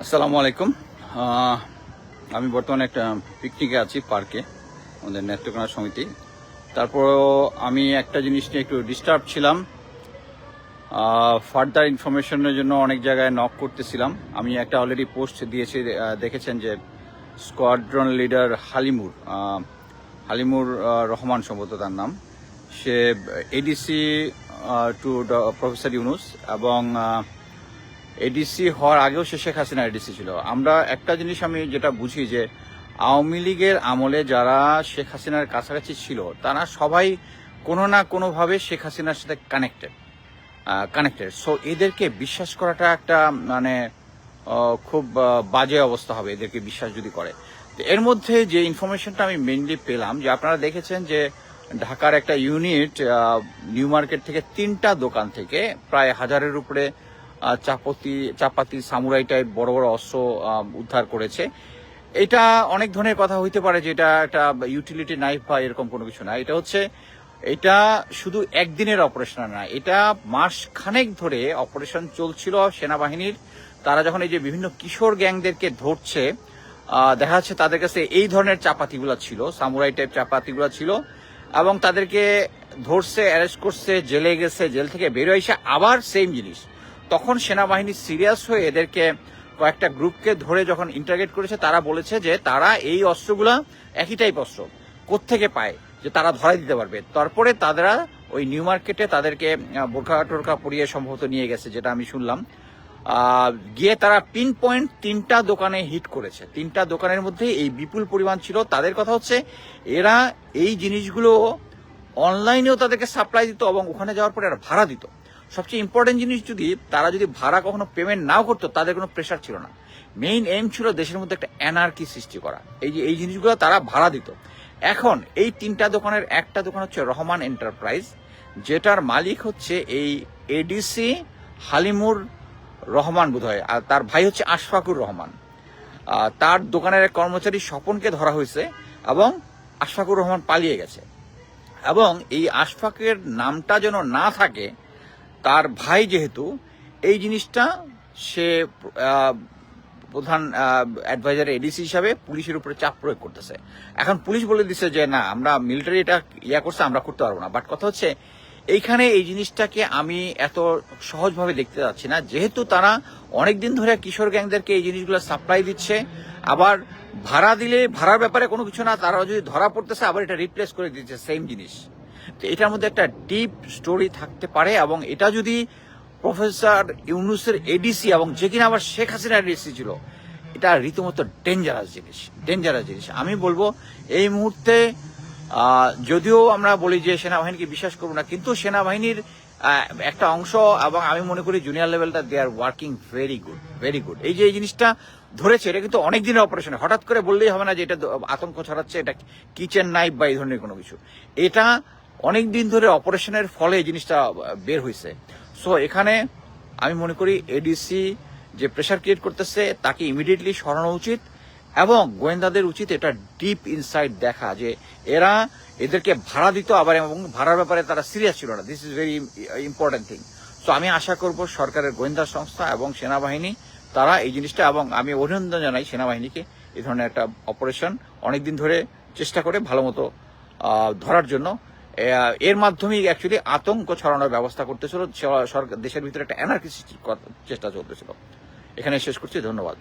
আসসালামু আলাইকুম। আমি বর্তমানে একটা পিকনিকে আছি পার্কে, আমাদের নেত্রকোনা সমিতি। তারপরও আমি একটা জিনিস নিয়ে একটু ডিস্টার্ব ছিলাম। ফার্দার ইনফরমেশনের জন্য অনেক জায়গায় নক করতেছিলাম। আমি একটা অলরেডি পোস্ট দিয়েছি, দেখেছেন যে স্কোয়াড্রন লিডার হালিমুর রহমান সম্ভবত তার নাম, সে এডিসি টু প্রফেসর ইউনুস এবং এডিসি হওয়ার আগেও সে শেখ হাসিনা এডিসি ছিল। আমরা একটা জিনিস আমি যেটা বুঝি যে আওয়ামী লীগের আমলে যারা শেখ হাসিনার কাছাকাছি ছিল তারা সবাই কোনো না কোনোভাবে শেখ হাসিনার সাথে কানেক্টেড। সো এদেরকে বিশ্বাস করাটা একটা মানে খুব বাজে অবস্থা হবে এদেরকে বিশ্বাস যদি করে। তো এর মধ্যে যে ইনফরমেশনটা আমি মেনলি পেলাম, যে আপনারা দেখেছেন যে ঢাকার একটা ইউনিট নিউ মার্কেট থেকে 3টা দোকান থেকে প্রায় 1000-এর উপরে চাপাতি সামুরাই টাইপ বড় বড় অস্ত্র উদ্ধার করেছে। এটা অনেক ধরনের কথা হইতে পারে যে এটা একটা ইউটিলিটি নাইফ বা এরকম কোনো কিছু না। এটা শুধু একদিনের অপারেশন না, এটা মাস খানেক ধরে অপারেশন চলছিল সেনাবাহিনীর। তারা যখন এই যে বিভিন্ন কিশোর গ্যাংদেরকে ধরছে, দেখা যাচ্ছে তাদের কাছে এই ধরনের চাপাতিগুলো ছিল, সামুরাই টাইপ চাপাতিগুলো ছিল, এবং তাদেরকে ধরছে, অ্যারেস্ট করছে, জেলে গেছে, জেল থেকে বেরোয় এসে আবার সেম জিনিস। তখন সেনাবাহিনী সিরিয়াস হয়ে এদেরকে কয়েকটা গ্রুপকে ধরে যখন ইন্টারগেট করেছে, তারা বলেছে যে তারা এই অস্ত্রগুলা একই টাইপ অস্ত্র কোত্থেকে পায়, যে তারা ধরাই দিতে পারবে। তারপরে তারা ওই নিউ মার্কেটে তাদেরকে বোরখা টোরখা পরিয়ে সম্ভবত নিয়ে গেছে, যেটা আমি শুনলাম। গিয়ে তারা পিন পয়েন্ট 3টা দোকানে হিট করেছে। 3টা দোকানের মধ্যে এই বিপুল পরিমাণ ছিল। তাদের কথা হচ্ছে এরা এই জিনিসগুলো অনলাইনেও তাদেরকে সাপ্লাই দিত এবং ওখানে যাওয়ার পরে এরা ভাড়া দিত। সবচেয়ে ইম্পর্টেন্ট জিনিস, তারা যদি ভাড়া কখনো পেমেন্ট নাও করতো, তাদের কোনো প্রেশার ছিল না। মেইন এম ছিল দেশের মধ্যে একটা অ্যানার্কি সৃষ্টি করা। এই জিনিসগুলো তারা ভাড়া দিত। এখন এই 3টা দোকানের একটা দোকান হচ্ছে রহমান এন্টারপ্রাইজ, যেটার মালিক হচ্ছে এই এডিসি হালিমুর রহমান বোধহয়, আর তার ভাই হচ্ছে আশফাকুর রহমান। তার দোকানের এক কর্মচারী স্বপনকে ধরা হয়েছে এবং আশফাকুর রহমান পালিয়ে গেছে। এবং এই আশফাকের নামটা যেন না থাকে, তার ভাই যেহেতু, এই জিনিসটা সে প্রধান অ্যাডভাইজার এডিসি হিসাবে পুলিশের উপরে চাপ প্রয়োগ করতেছে। এখন পুলিশ বলে দিচ্ছে যে না, আমরা মিলিটারি এটা করছে, আমরা করতে পারবো না। বাট কথা হচ্ছে এইখানে এই জিনিসটাকে আমি এত সহজভাবে দেখতে যাচ্ছি না, যেহেতু তারা অনেকদিন ধরে কিশোর গ্যাংদেরকে এই জিনিসগুলো সাপ্লাই দিচ্ছে। আবার ভাড়া দিলে ভাড়ার ব্যাপারে কোনো কিছু না, তারা যদি ধরা পড়তেছে আবার এটা রিপ্লেস করে দিচ্ছে সেম জিনিস। তো এটার মধ্যে একটা ডিপ স্টোরি থাকতে পারে, এবং এটা যদি প্রফেসর ইউনুসের এডিসি এবং যে কিনা আবার শেখ হাসিনার এডিসি ছিল, এটা রীতিমতো ডেঞ্জারাস জিনিস। আমি বলবো এই মুহূর্তে যদিও আমরা বলি যে সেনাবাহিনীকে বিশ্বাস করবো না, কিন্তু সেনাবাহিনীর একটা অংশ, এবং আমি মনে করি জুনিয়র লেভেলটা দে আর ওয়ার্কিং ভেরি গুড। এই যে এই জিনিসটা ধরেছে, এটা কিন্তু অনেক দিনের অপারেশন, হঠাৎ করে বললেই হবে না যে এটা আতঙ্ক ছড়াচ্ছে, এটা কিচেন নাইফ বা এই ধরনের কোনো কিছু। এটা অনেক দিন ধরে অপারেশনের ফলে এই জিনিসটা বের হয়েছে। সো এখানে আমি মনে করি এডিসি যে প্রেশার ক্রিয়েট করতেছে তাকে ইমিডিয়েটলি সরানো উচিত, এবং গোয়েন্দাদের উচিত এটা ডিপ ইনসাইড দেখা, যে এদেরকে ভাড়া দিত আবার, এবং ভাড়ার ব্যাপারে তারা সিরিয়াস ছিল না। This is very important thing. So আমি আশা করব সরকারের গোয়েন্দা সংস্থা এবং সেনাবাহিনী তারা এই জিনিসটা, এবং আমি অভিনন্দন জানাই সেনাবাহিনীকে এই ধরনের একটা অপারেশন অনেকদিন ধরে চেষ্টা করে ভালো মতো ধরার জন্য। এর মাধ্যমেই অ্যাকচুয়ালি আতঙ্ক ছড়ানোর ব্যবস্থা করতেছিল, দেশের ভিতরে একটা এনার্কি সৃষ্টির চেষ্টা চলতেছিল। এখানে শেষ করছি, ধন্যবাদ।